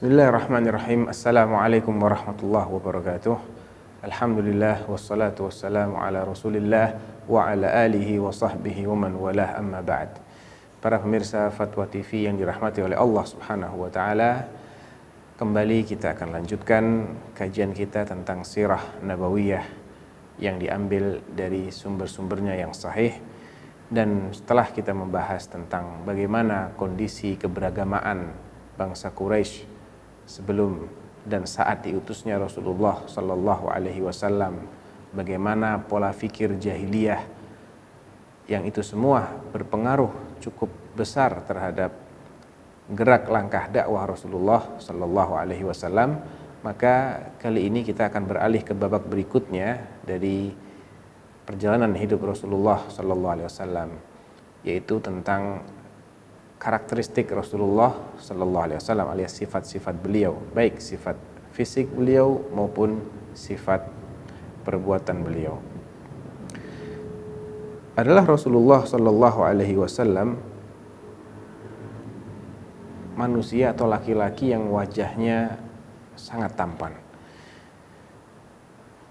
Bismillahirrahmanirrahim. Assalamualaikum warahmatullahi wabarakatuh. Alhamdulillah wassalatu wassalamu ala Rasulillah wa ala alihi wa sahbihi wa man walah, amma ba'd. Para pemirsa Fatwa TV yang dirahmati oleh Allah Subhanahu wa taala, kembali kita akan lanjutkan kajian kita tentang sirah nabawiyah yang diambil dari sumber-sumbernya yang sahih. Dan setelah kita membahas tentang bagaimana kondisi keberagamaan bangsa Quraisy sebelum dan saat diutusnya Rasulullah Sallallahu Alaihi Wasallam, bagaimana pola fikir jahiliyah yang itu semua berpengaruh cukup besar terhadap gerak langkah dakwah Rasulullah Sallallahu Alaihi Wasallam, maka kali ini kita akan beralih ke babak berikutnya dari perjalanan hidup Rasulullah Sallallahu Alaihi Wasallam, yaitu tentang karakteristik Rasulullah Sallallahu Alaihi Wasallam alias sifat-sifat beliau, baik sifat fisik beliau maupun sifat perbuatan beliau. Adalah Rasulullah Sallallahu Alaihi Wasallam manusia atau laki-laki yang wajahnya sangat tampan.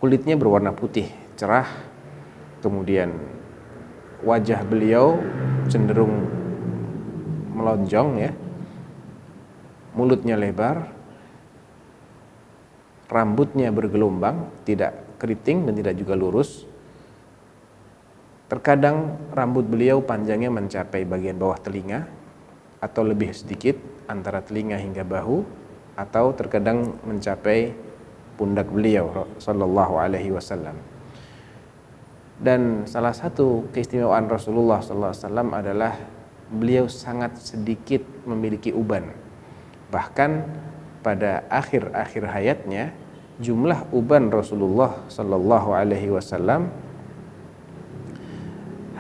Kulitnya berwarna putih cerah, kemudian wajah beliau cenderung melonjong ya, mulutnya lebar, rambutnya bergelombang, tidak keriting dan tidak juga lurus. Terkadang rambut beliau panjangnya mencapai bagian bawah telinga atau lebih sedikit antara telinga hingga bahu, atau terkadang mencapai pundak beliau sallallahu alaihi wasallam. Dan salah satu keistimewaan Rasulullah sallallahu alaihi wasallam adalah beliau sangat sedikit memiliki uban. Bahkan pada akhir-akhir hayatnya, jumlah uban Rasulullah sallallahu alaihi wasallam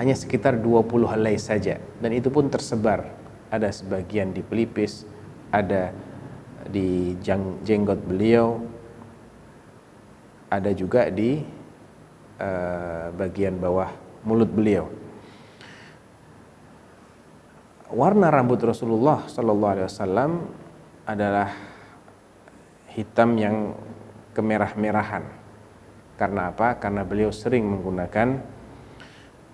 hanya sekitar 20 helai saja, dan itu pun tersebar. Ada sebagian di pelipis, ada di jenggot beliau, ada juga di bagian bawah mulut beliau. Warna rambut Rasulullah Sallallahu Alaihi Wasallam adalah hitam yang kemerah-merahan. Karena apa? Karena beliau sering menggunakan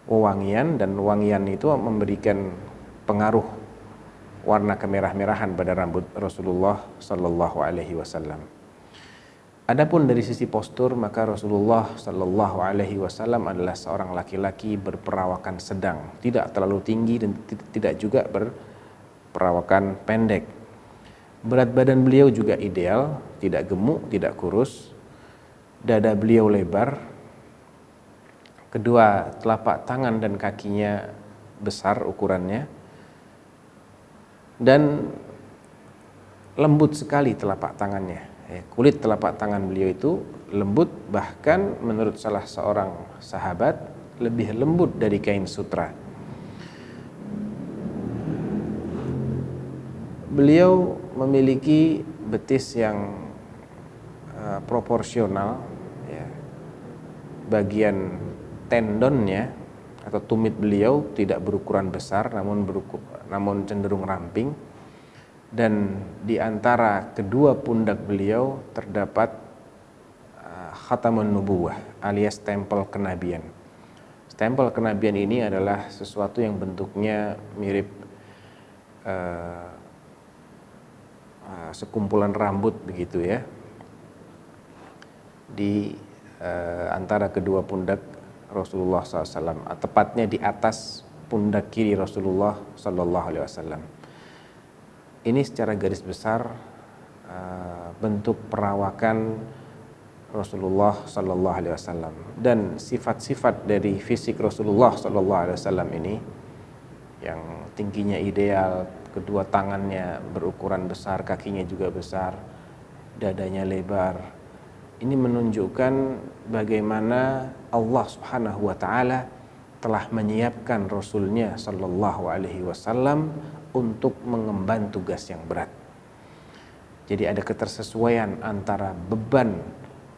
wewangian, dan wewangian itu memberikan pengaruh warna kemerah-merahan pada rambut Rasulullah Sallallahu Alaihi Wasallam. Adapun dari sisi postur, maka Rasulullah Sallallahu Alaihi Wasallam adalah seorang laki-laki berperawakan sedang, tidak terlalu tinggi dan tidak juga berperawakan pendek. Berat badan beliau juga ideal, tidak gemuk, tidak kurus. Dada beliau lebar, kedua telapak tangan dan kakinya besar ukurannya, dan lembut sekali telapak tangannya. Kulit telapak tangan beliau itu lembut, bahkan menurut salah seorang sahabat lebih lembut dari kain sutra. Beliau memiliki betis yang proporsional ya. Bagian tendonnya atau tumit beliau tidak berukuran besar, namun cenderung ramping. Dan di antara kedua pundak beliau terdapat khatamun nubuwah alias stempel kenabian. Stempel kenabian ini adalah sesuatu yang bentuknya mirip sekumpulan rambut begitu ya, di antara kedua pundak Rasulullah SAW, tepatnya di atas pundak kiri Rasulullah SAW. Ini secara garis besar bentuk perawakan Rasulullah Sallallahu Alaihi Wasallam, dan sifat-sifat dari fisik Rasulullah Sallallahu Alaihi Wasallam ini yang tingginya ideal, kedua tangannya berukuran besar, kakinya juga besar, dadanya lebar. Ini menunjukkan bagaimana Allah Subhanahu Wa Taala telah menyiapkan Rasulnya Sallallahu Alaihi Wasallam untuk mengemban tugas yang berat. Jadi ada ketersesuaian antara beban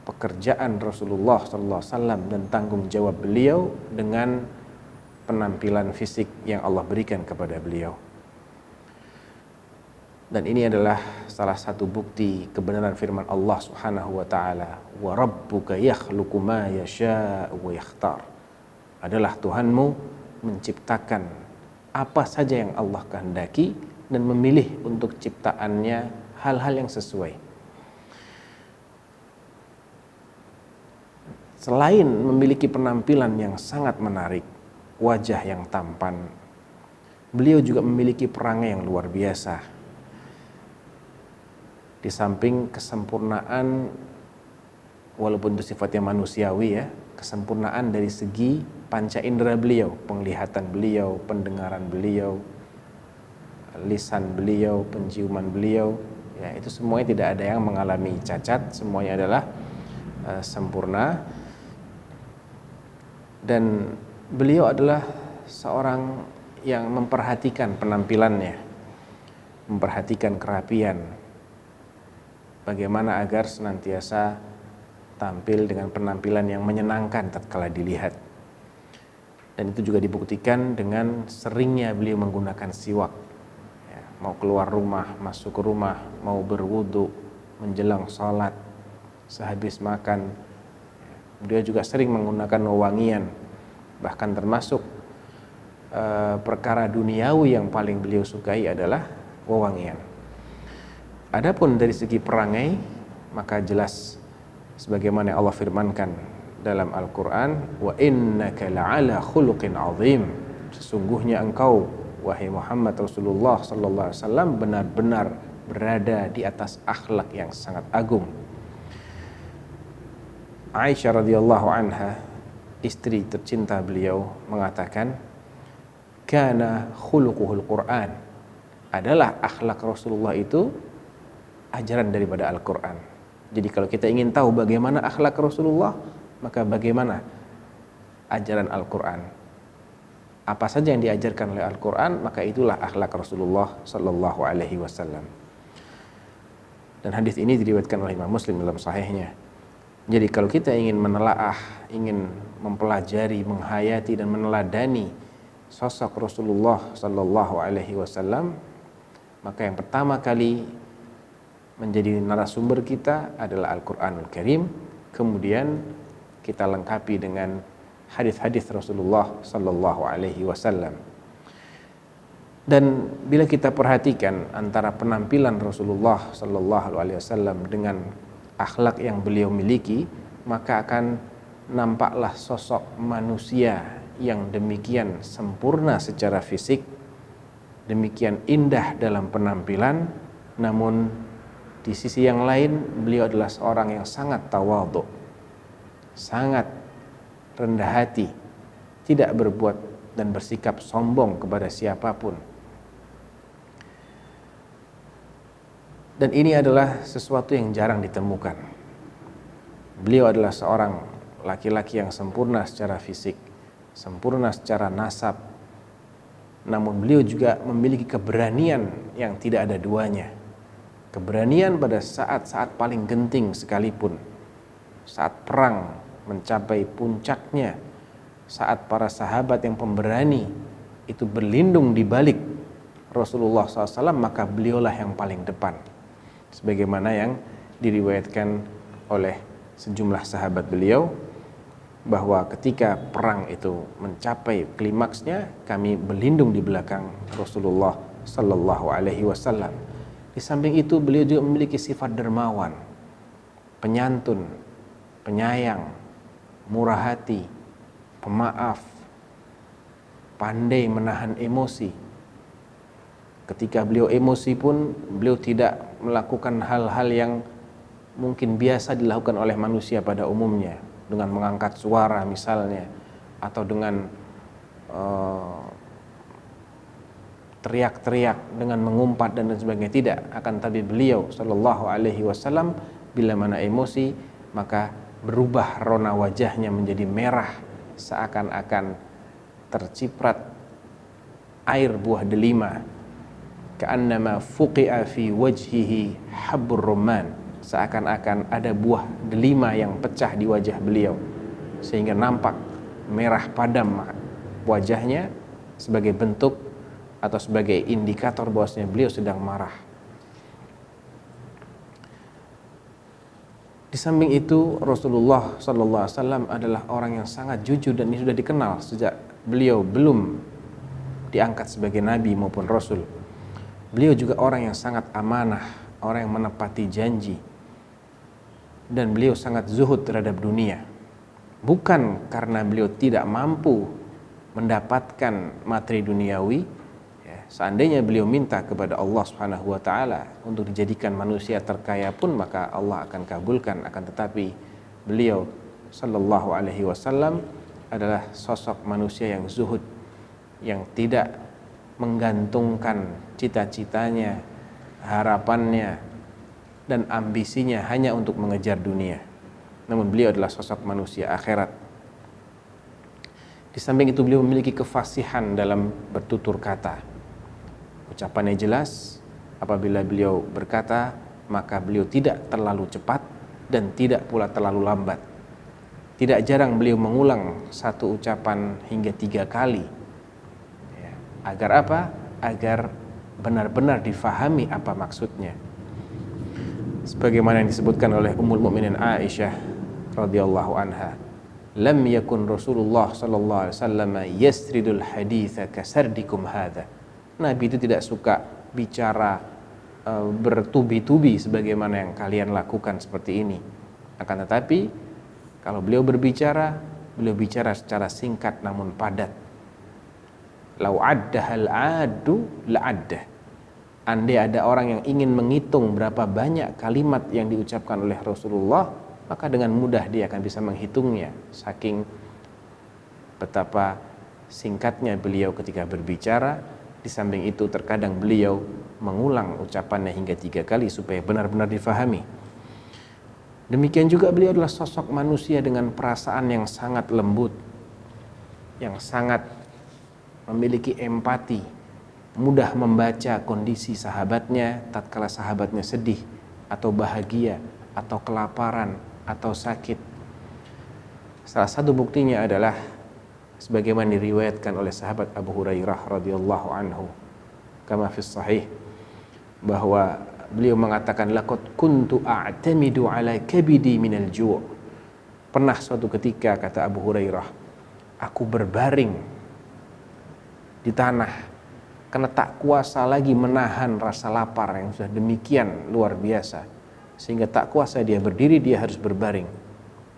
pekerjaan Rasulullah SAW dan tanggung jawab beliau dengan penampilan fisik yang Allah berikan kepada beliau. Dan ini adalah salah satu bukti kebenaran firman Allah Subhanahu wa taala, "Wa rabbuka yakhluqu ma yasha'u wa yakhtar." Adalah Tuhanmu menciptakan apa saja yang Allah kehendaki dan memilih untuk ciptaannya hal-hal yang sesuai. Selain memiliki penampilan yang sangat menarik, wajah yang tampan, beliau juga memiliki perangai yang luar biasa. Di samping kesempurnaan, walaupun itu sifatnya manusiawi ya, kesempurnaan dari segi panca indera beliau, penglihatan beliau, pendengaran beliau, lisan beliau, penciuman beliau, ya itu semuanya tidak ada yang mengalami cacat, semuanya adalah sempurna. Dan beliau adalah seorang yang memperhatikan penampilannya, memperhatikan kerapian, bagaimana agar senantiasa tampil dengan penampilan yang menyenangkan tatkala dilihat. Dan itu juga dibuktikan dengan seringnya beliau menggunakan siwak. Ya, mau keluar rumah, masuk ke rumah, mau berwudu, menjelang sholat, sehabis makan, beliau juga sering menggunakan wewangian. Bahkan termasuk perkara duniawi yang paling beliau sukai adalah wewangian. Adapun dari segi perangai, maka jelas sebagaimana Allah firmankan dalam Al-Quran, wa innaka la'ala khuluqin azim, sesungguhnya engkau wahai Muhammad Rasulullah sallallahu alaihi wasallam benar-benar berada di atas akhlak yang sangat agung. Aisyah radhiyallahu anha, istri tercinta beliau, mengatakan, kana khuluquhul Quran, adalah akhlak Rasulullah itu ajaran daripada Al-Quran. Jadi kalau kita ingin tahu bagaimana akhlak Rasulullah, maka bagaimana ajaran Al-Quran. Apa saja yang diajarkan oleh Al-Quran, maka itulah akhlak Rasulullah sallallahu alaihi wasallam. Dan hadis ini diriwayatkan oleh Imam Muslim dalam sahihnya. Jadi kalau kita ingin menelaah, ingin mempelajari, menghayati dan meneladani sosok Rasulullah sallallahu alaihi wasallam, maka yang pertama kali menjadi narasumber kita adalah Al-Quranul Karim. Kemudian kita lengkapi dengan hadis-hadis Rasulullah sallallahu alaihi wasallam. Dan bila kita perhatikan antara penampilan Rasulullah sallallahu alaihi wasallam dengan akhlak yang beliau miliki, maka akan nampaklah sosok manusia yang demikian sempurna secara fisik, demikian indah dalam penampilan, namun di sisi yang lain beliau adalah seorang yang sangat tawadhu, sangat rendah hati, tidak berbuat dan bersikap sombong kepada siapapun. Dan ini adalah sesuatu yang jarang ditemukan. Beliau adalah seorang laki-laki yang sempurna secara fisik, sempurna secara nasab, namun beliau juga memiliki keberanian yang tidak ada duanya. Keberanian pada saat-saat paling genting sekalipun, saat perang mencapai puncaknya, saat para sahabat yang pemberani itu berlindung di balik Rasulullah SAW, maka beliaulah yang paling depan. Sebagaimana yang diriwayatkan oleh sejumlah sahabat beliau, bahwa ketika perang itu mencapai klimaksnya, kami berlindung di belakang Rasulullah Sallallahu Alaihi Wasallam. Di samping itu beliau juga memiliki sifat dermawan, penyantun, penyayang, murah hati, pemaaf, pandai menahan emosi. Ketika beliau emosi pun beliau tidak melakukan hal-hal yang mungkin biasa dilakukan oleh manusia pada umumnya, dengan mengangkat suara misalnya, atau dengan teriak-teriak, dengan mengumpat dan sebagainya. Tidak, akan tapi beliau sallallahu alaihi wasallam bila mana emosi maka berubah rona wajahnya menjadi merah, seakan-akan terciprat air buah delima, ka'annama fuqi'a fi wajhihi habbur rumman, seakan-akan ada buah delima yang pecah di wajah beliau sehingga nampak merah padam wajahnya, sebagai bentuk atau sebagai indikator bahwasanya beliau sedang marah. Di samping itu Rasulullah sallallahu alaihi wasallam adalah orang yang sangat jujur, dan ini sudah dikenal sejak beliau belum diangkat sebagai nabi maupun rasul. Beliau juga orang yang sangat amanah, orang yang menepati janji, dan beliau sangat zuhud terhadap dunia. Bukan karena beliau tidak mampu mendapatkan materi duniawi. Seandainya beliau minta kepada Allah Subhanahu wa taala untuk dijadikan manusia terkaya pun, maka Allah akan kabulkan. Akan tetapi beliau sallallahu alaihi wasallam adalah sosok manusia yang zuhud, yang tidak menggantungkan cita-citanya, harapannya, dan ambisinya hanya untuk mengejar dunia. Namun beliau adalah sosok manusia akhirat. Di samping itu beliau memiliki kefasihan dalam bertutur kata. Ucapannya jelas, apabila beliau berkata, maka beliau tidak terlalu cepat dan tidak pula terlalu lambat. Tidak jarang beliau mengulang satu ucapan hingga 3 kali. Agar apa? Agar benar-benar difahami apa maksudnya. Sebagaimana yang disebutkan oleh Ummul Mukminin Aisyah radhiyallahu anha, lam yakun Rasulullah sallallahu alaihi wasallam yasridul haditsa kasardikum hadza. Nabi itu tidak suka bicara bertubi-tubi sebagaimana yang kalian lakukan seperti ini. Akan tetapi kalau beliau berbicara, beliau bicara secara singkat namun padat. Lau addahal adu la'addah. Andai ada orang yang ingin menghitung berapa banyak kalimat yang diucapkan oleh Rasulullah, maka dengan mudah dia akan bisa menghitungnya, saking betapa singkatnya beliau ketika berbicara. Di samping itu terkadang beliau mengulang ucapannya hingga 3 kali supaya benar-benar difahami. Demikian juga beliau adalah sosok manusia dengan perasaan yang sangat lembut, yang sangat memiliki empati, mudah membaca kondisi sahabatnya tatkala sahabatnya sedih atau bahagia atau kelaparan atau sakit. Salah satu buktinya adalah sebagaimana diriwayatkan oleh sahabat Abu Hurairah radhiyallahu anhu, kama fi sahih, bahwa beliau mengatakan, laqad kuntu a'tamidu ala kabidi minal ju'. Pernah suatu ketika, kata Abu Hurairah, aku berbaring di tanah karena tak kuasa lagi menahan rasa lapar yang sudah demikian luar biasa, sehingga tak kuasa dia berdiri, dia harus berbaring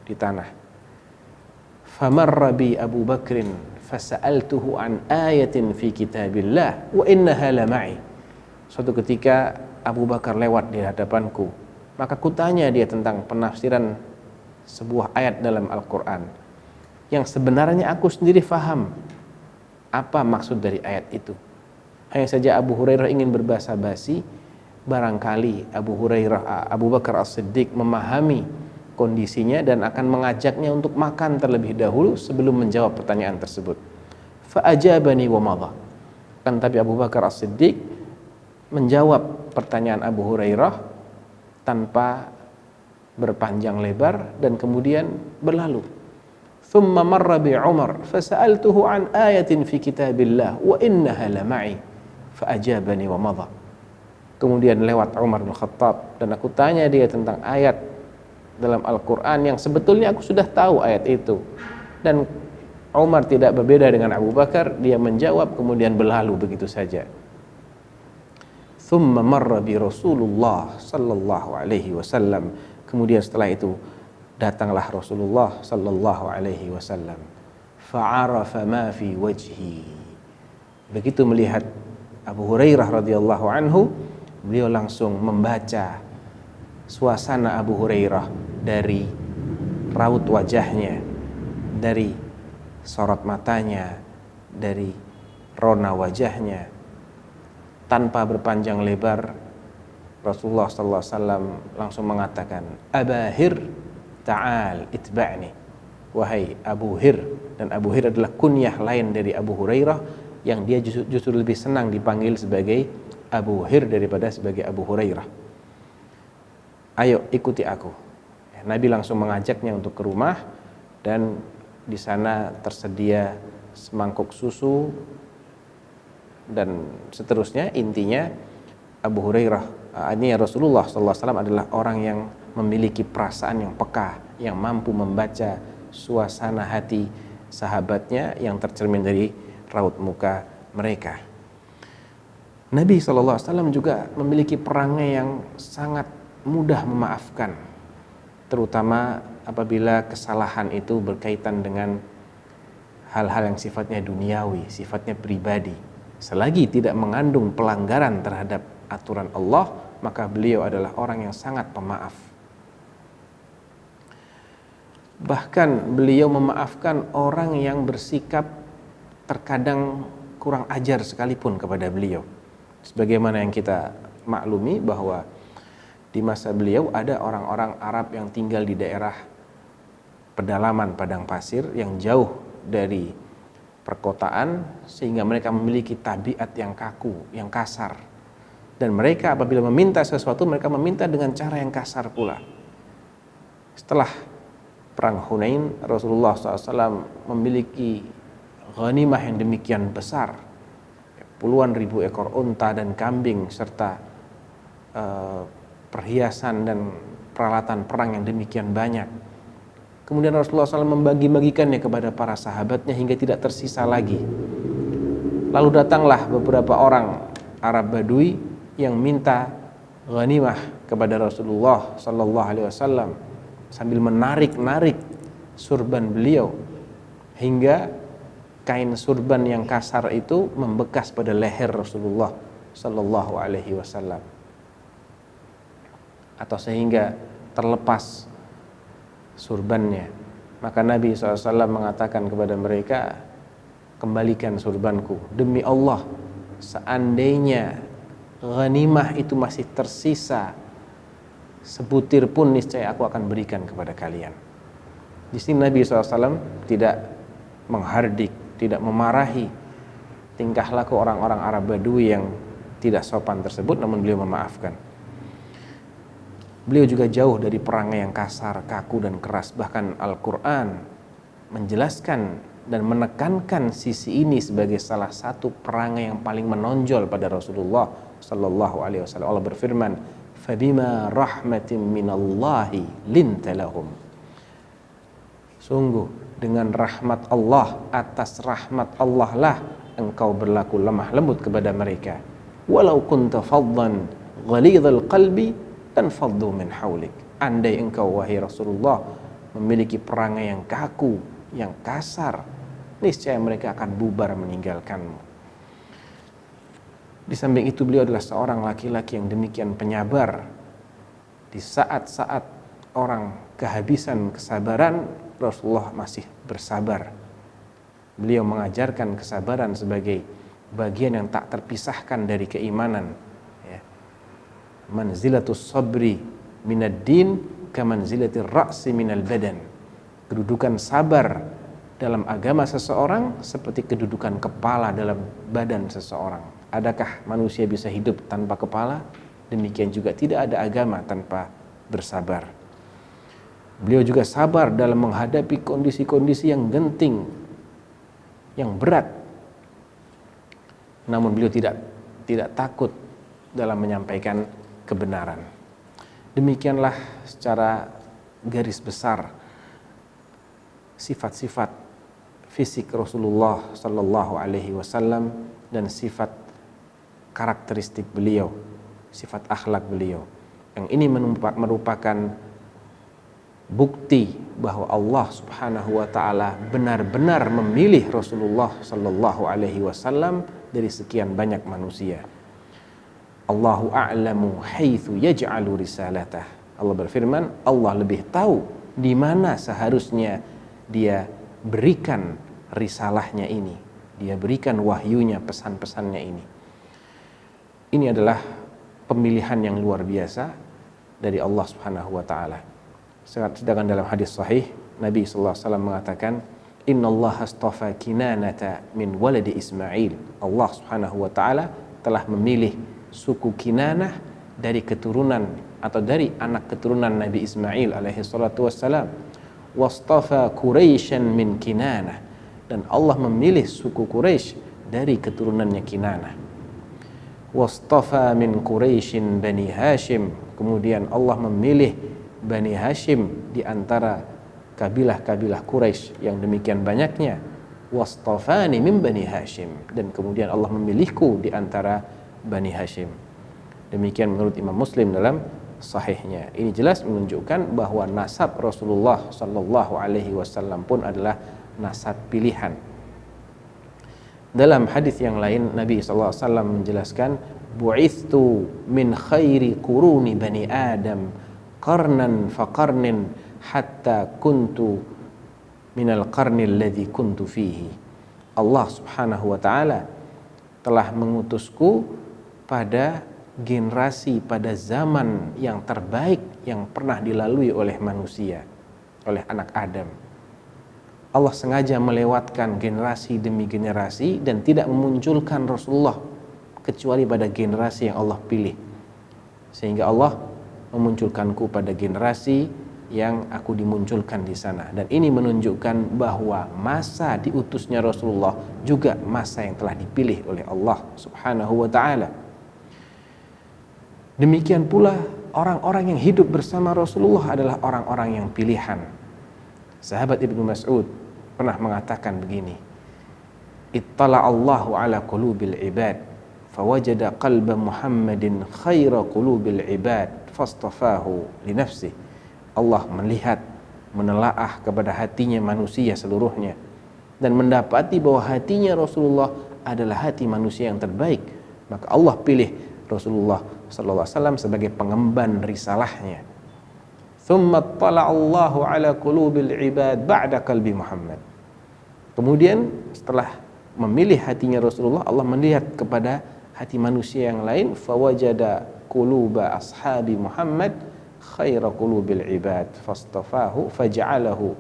di tanah. Famarra bi Abu Bakrin fasa'altuhu an ayatin fi kitabillah wa innaha la ma'i. Suatu ketika Abu Bakar lewat di hadapanku, maka kutanya dia tentang penafsiran sebuah ayat dalam Al-Quran yang sebenarnya aku sendiri faham apa maksud dari ayat itu. Hanya saja Abu Hurairah ingin berbahasa basi, barangkali Abu Bakar As-Siddiq memahami kondisinya dan akan mengajaknya untuk makan terlebih dahulu sebelum menjawab pertanyaan tersebut. Fa'ajabani wa madha. Kan tapi Abu Bakar As-Siddiq menjawab pertanyaan Abu Hurairah tanpa berpanjang lebar dan kemudian berlalu. Thumma marra bi Umar fasa'altuhu an ayatin fi kitabillah wa innaha la ma'i fa'ajabani wa madha. Kemudian lewat Umar bin Khattab dan aku tanya dia tentang ayat dalam Al-Quran yang sebetulnya aku sudah tahu ayat itu, dan Umar tidak berbeda dengan Abu Bakar, dia menjawab kemudian berlalu begitu saja. Thumma marra bi Rasulullah sallallahu alaihi wasallam. Kemudian setelah itu datanglah Rasulullah sallallahu alaihi wasallam. Fa'arafa ma fi wajhi. Begitu melihat Abu Hurairah radhiyallahu anhu, beliau langsung membaca suasana Abu Hurairah dari raut wajahnya, dari sorot matanya, dari rona wajahnya. Tanpa berpanjang lebar, Rasulullah SAW langsung mengatakan, Abahir ta'al itba'ni. Wahai Abu Hir. Dan Abu Hir adalah kunyah lain dari Abu Hurairah, yang dia justru lebih senang dipanggil sebagai Abu Hir daripada sebagai Abu Hurairah. Ayo ikuti aku. Nabi langsung mengajaknya untuk ke rumah, dan di sana tersedia semangkuk susu dan seterusnya. Intinya Abu Hurairah Ini Rasulullah SAW adalah orang yang memiliki perasaan yang peka, yang mampu membaca suasana hati sahabatnya yang tercermin dari raut muka mereka. Nabi SAW juga memiliki perangai yang sangat mudah memaafkan, terutama apabila kesalahan itu berkaitan dengan hal-hal yang sifatnya duniawi, sifatnya pribadi. Selagi tidak mengandung pelanggaran terhadap aturan Allah, maka beliau adalah orang yang sangat pemaaf. Bahkan beliau memaafkan orang yang bersikap terkadang kurang ajar sekalipun kepada beliau. Sebagaimana yang kita maklumi bahwa di masa beliau ada orang-orang Arab yang tinggal di daerah pedalaman padang pasir yang jauh dari perkotaan, sehingga mereka memiliki tabiat yang kaku, yang kasar. Dan mereka apabila meminta sesuatu, mereka meminta dengan cara yang kasar pula. Setelah perang Hunain, Rasulullah SAW memiliki ghanimah yang demikian besar, puluhan ribu ekor unta dan kambing, serta perhiasan dan peralatan perang yang demikian banyak. Kemudian Rasulullah SAW membagi-bagikannya kepada para sahabatnya hingga tidak tersisa lagi. Lalu datanglah beberapa orang Arab Badui yang minta ghanimah kepada Rasulullah SAW sambil menarik-narik surban beliau hingga kain surban yang kasar itu membekas pada leher Rasulullah SAW, atau sehingga terlepas surbannya. Maka Nabi SAW mengatakan kepada mereka, kembalikan surbanku, demi Allah seandainya ghanimah itu masih tersisa sebutir pun, niscaya aku akan berikan kepada kalian. Di sini Nabi SAW tidak menghardik, tidak memarahi tingkah laku orang-orang Arab Badui yang tidak sopan tersebut, namun beliau memaafkan. Beliau juga jauh dari perangai yang kasar, kaku dan keras. Bahkan Al-Quran menjelaskan dan menekankan sisi ini sebagai salah satu perangai yang paling menonjol pada Rasulullah Sallallahu Alaihi Wasallam. Allah berfirman, "Fabima rahmatin minallahi linta lahum." Sungguh dengan rahmat Allah, atas rahmat Allah lah engkau berlaku lemah lembut kepada mereka. Walau kunta faddan ghalidhal qalbi dan faddu min haulik. Andai engkau wahai Rasulullah memiliki perangai yang kaku, yang kasar, niscaya mereka akan bubar meninggalkanmu. Di samping itu beliau adalah seorang laki-laki yang demikian penyabar. Di saat-saat orang kehabisan kesabaran, Rasulullah masih bersabar. Beliau mengajarkan kesabaran sebagai bagian yang tak terpisahkan dari keimanan. Manzilatus sabri minad din kamanzilatir ra'si minal badan. Kedudukan sabar dalam agama seseorang seperti kedudukan kepala dalam badan seseorang. Adakah manusia bisa hidup tanpa kepala? Demikian juga tidak ada agama tanpa bersabar. Beliau juga sabar dalam menghadapi kondisi-kondisi yang genting, yang berat. Namun beliau tidak takut dalam menyampaikan kebenaran. Demikianlah secara garis besar sifat-sifat fisik Rasulullah Sallallahu Alaihi Wasallam dan sifat karakteristik beliau, sifat akhlak beliau. Yang ini merupakan bukti bahwa Allah Subhanahu wa taala benar-benar memilih Rasulullah Sallallahu Alaihi Wasallam dari sekian banyak manusia. Allahu a'lamu haitsu yaj'alu risalatah. Allah berfirman, Allah lebih tahu di mana seharusnya dia berikan risalahnya ini, dia berikan wahyunya, pesan-pesannya ini. Ini adalah pemilihan yang luar biasa dari Allah Subhanahu wa taala. Sedangkan dalam hadis sahih Nabi sallallahu alaihi wasallam mengatakan, "Innallaha astafa Kinanata min waladi Ismail." Allah Subhanahu wa taala telah memilih suku Kinanah dari keturunan atau dari anak keturunan Nabi Ismail alaihi salatu wassalam. Wastafa Quraisyan min Kinanah, dan Allah memilih suku Quraisy dari keturunannya Kinanah. wastafa min Quraisyin Bani Hashim, kemudian Allah memilih Bani Hashim di antara kabilah-kabilah Quraisy yang demikian banyaknya. Wastafani min Bani Hashim, dan kemudian Allah memilihku di antara Bani Hashim. Demikian menurut Imam Muslim dalam sahihnya. Ini jelas menunjukkan bahwa nasab Rasulullah sallallahu alaihi wasallam pun adalah nasab pilihan. Dalam hadis yang lain Nabi sallallahu alaihi wasallam menjelaskan, bu'ithtu min khairi quruni bani Adam qarnan fa qarnin hatta kuntu minal qarni alladhi kuntu fihi. Allah Subhanahu wa taala telah mengutusku pada generasi, pada zaman yang terbaik yang pernah dilalui oleh manusia, oleh anak Adam. Allah sengaja melewatkan generasi demi generasi dan tidak memunculkan Rasulullah kecuali pada generasi yang Allah pilih, sehingga Allah memunculkanku pada generasi yang aku dimunculkan di sana. Dan ini menunjukkan bahwa masa diutusnya Rasulullah juga masa yang telah dipilih oleh Allah Subhanahu wa ta'ala. Demikian pula orang-orang yang hidup bersama Rasulullah adalah orang-orang yang pilihan. Sahabat Ibnu Mas'ud pernah mengatakan begini, ittala Allahu ala qulubil ibad fawajada qalba Muhammadin khaira qulubil ibad fastafahu li nafsihi. Allah melihat, menelaah kepada hatinya manusia seluruhnya dan mendapati bahwa hatinya Rasulullah adalah hati manusia yang terbaik, maka Allah pilih Rasulullah sallallahu alaihi wasallam sebagai pengemban risalahnya. Thumma tala Allahu ala qulubil ibad ba'da qalbi Muhammad. Kemudian setelah memilih hatinya Rasulullah, Allah melihat kepada hati manusia yang lain, fawajada quluba ashabi Muhammad khaira qulubil ibad fastafahu faj'alahu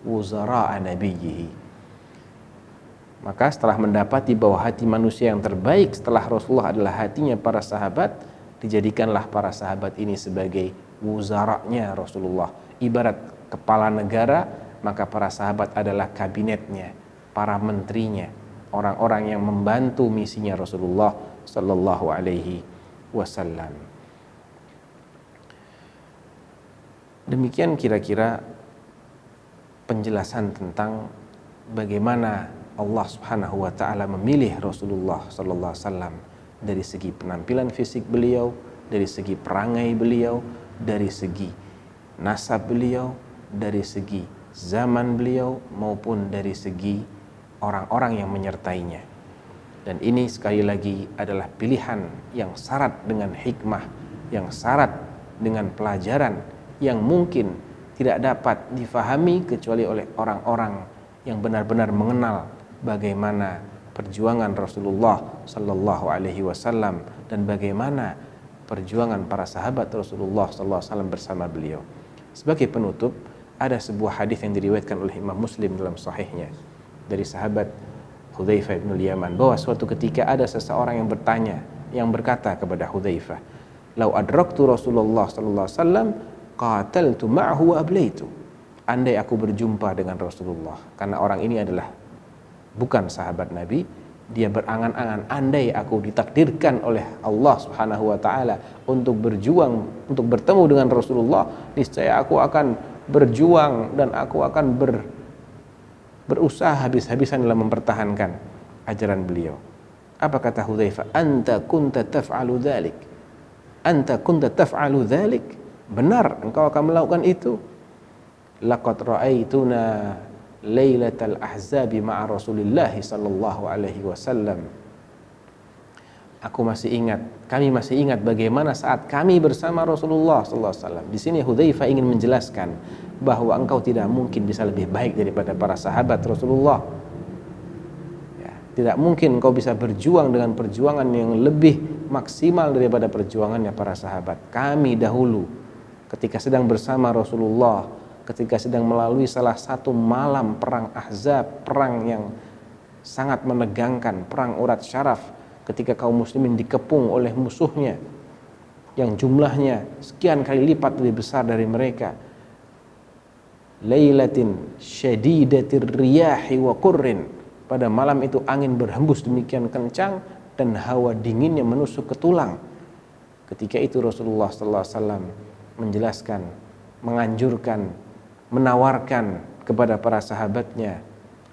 wuzara'a nabiyhi. Maka setelah mendapati bahwa hati manusia yang terbaik setelah Rasulullah adalah hatinya para sahabat, dijadikanlah para sahabat ini sebagai wuzara'nya Rasulullah. Ibarat kepala negara, maka para sahabat adalah kabinetnya, para menterinya, orang-orang yang membantu misinya Rasulullah sallallahu alaihi wasallam. Demikian kira-kira penjelasan tentang bagaimana Allah Subhanahu wa taala memilih Rasulullah sallallahu alaihi wasallam dari segi penampilan fisik beliau, dari segi perangai beliau, dari segi nasab beliau, dari segi zaman beliau, maupun dari segi orang-orang yang menyertainya. Dan ini sekali lagi adalah pilihan yang syarat dengan hikmah, yang syarat dengan pelajaran yang mungkin tidak dapat difahami kecuali oleh orang-orang yang benar-benar mengenal bagaimana perjuangan Rasulullah sallallahu alaihi wasallam dan bagaimana perjuangan para sahabat Rasulullah sallallahu alaihi wasallam bersama beliau. Sebagai penutup, ada sebuah hadis yang diriwayatkan oleh Imam Muslim dalam sahihnya dari sahabat Hudzaifah bin Yaman, bahwa suatu ketika ada seseorang yang bertanya, yang berkata kepada Hudzaifah, "Lau adraktu Rasulullah sallallahu alaihi wasallam qataltu ma'hu wa ablaitu." Andai aku berjumpa dengan Rasulullah, karena orang ini adalah bukan sahabat Nabi, dia berangan-angan, andai aku ditakdirkan oleh Allah Subhanahu wa taala untuk berjuang, untuk bertemu dengan Rasulullah, niscaya aku akan berjuang dan aku akan berusaha habis-habisan dalam mempertahankan ajaran beliau. Apa kata Hudzaifah? Anta kunta taf'alu dzalik. Anta kunta taf'alu dzalik. Benar engkau akan melakukan itu. Laqad ra'aituna lailatal ahzabi ma'a Rasulillah sallallahu alaihi wasallam. Aku masih ingat, kami masih ingat bagaimana saat kami bersama Rasulullah sallallahu alaihi wasallam. Di sini Hudzaifah ingin menjelaskan bahwa engkau tidak mungkin bisa lebih baik daripada para sahabat Rasulullah. Ya, tidak mungkin engkau bisa berjuang dengan perjuangan yang lebih maksimal daripada perjuangannya para sahabat. Kami dahulu ketika sedang bersama Rasulullah, ketika sedang melalui salah satu malam perang Ahzab, perang yang sangat menegangkan, perang urat syaraf, ketika kaum muslimin dikepung oleh musuhnya yang jumlahnya sekian kali lipat lebih besar dari mereka. Lailatin syadidatir riyahi wa qurrin, pada malam itu angin berhembus demikian kencang dan hawa dingin yang menusuk ke tulang. Ketika itu Rasulullah sallallahu alaihi wasallam menjelaskan, menganjurkan, menawarkan kepada para sahabatnya,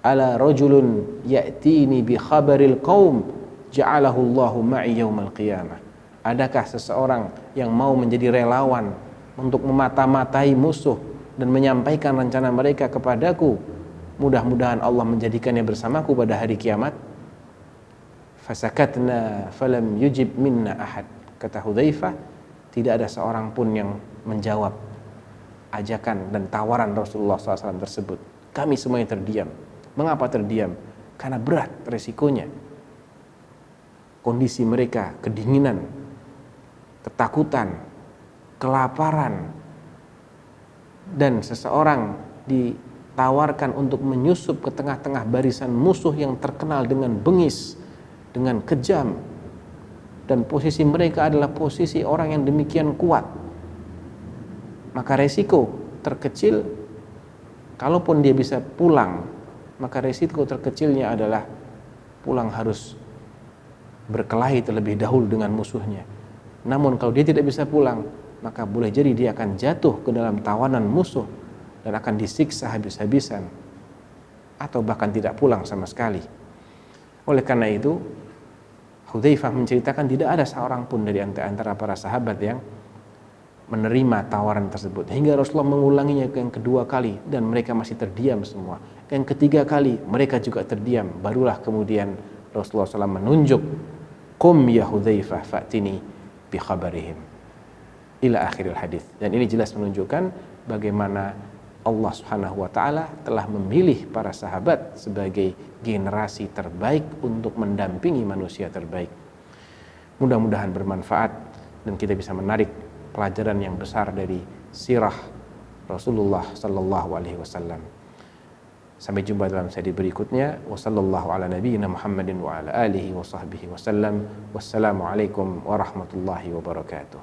ala rajulun ya'tini bi khabaril qaum ja'alahu Allahu ma'i yaumal qiyamah. Adakah seseorang yang mau menjadi relawan untuk memata-matai musuh dan menyampaikan rencana mereka kepadaku, mudah-mudahan Allah menjadikannya bersamaku pada hari kiamat? Fasakatna falam yujib minna ahad. Kata Hudzaifah, tidak ada seorang pun yang menjawab ajakan dan tawaran Rasulullah SAW tersebut. Kami semuanya terdiam. Mengapa terdiam? Karena berat resikonya. Kondisi mereka, kedinginan, ketakutan, kelaparan, dan seseorang ditawarkan untuk menyusup ke tengah-tengah barisan musuh yang terkenal dengan bengis, dengan kejam, dan posisi mereka adalah posisi orang yang demikian kuat. Maka resiko terkecil, kalaupun dia bisa pulang, maka resiko terkecilnya adalah pulang harus berkelahi terlebih dahulu dengan musuhnya. Namun kalau dia tidak bisa pulang, maka boleh jadi dia akan jatuh ke dalam tawanan musuh dan akan disiksa habis-habisan, atau bahkan tidak pulang sama sekali. Oleh karena itu, Hudzaifah menceritakan tidak ada seorang pun dari antara para sahabat yang menerima tawaran tersebut, hingga Rasulullah mengulanginya yang kedua kali dan mereka masih terdiam semua. Yang ketiga kali mereka juga terdiam. Barulah kemudian Rasulullah SAW menunjuk, qum ya Hudzaifah fa'tini bi khabarihim, ila akhiril hadis. Dan ini jelas menunjukkan bagaimana Allah Subhanahu wa taala telah memilih para sahabat sebagai generasi terbaik untuk mendampingi manusia terbaik. Mudah-mudahan bermanfaat dan kita bisa menarik pelajaran yang besar dari sirah Rasulullah sallallahu alaihi wasallam. Sampai jumpa dalam seri berikutnya. Wassallallahu ala nabiyyina Muhammadin wa ala alihi wa sahbihi wasallam. Wassalamualaikum warahmatullahi wabarakatuh.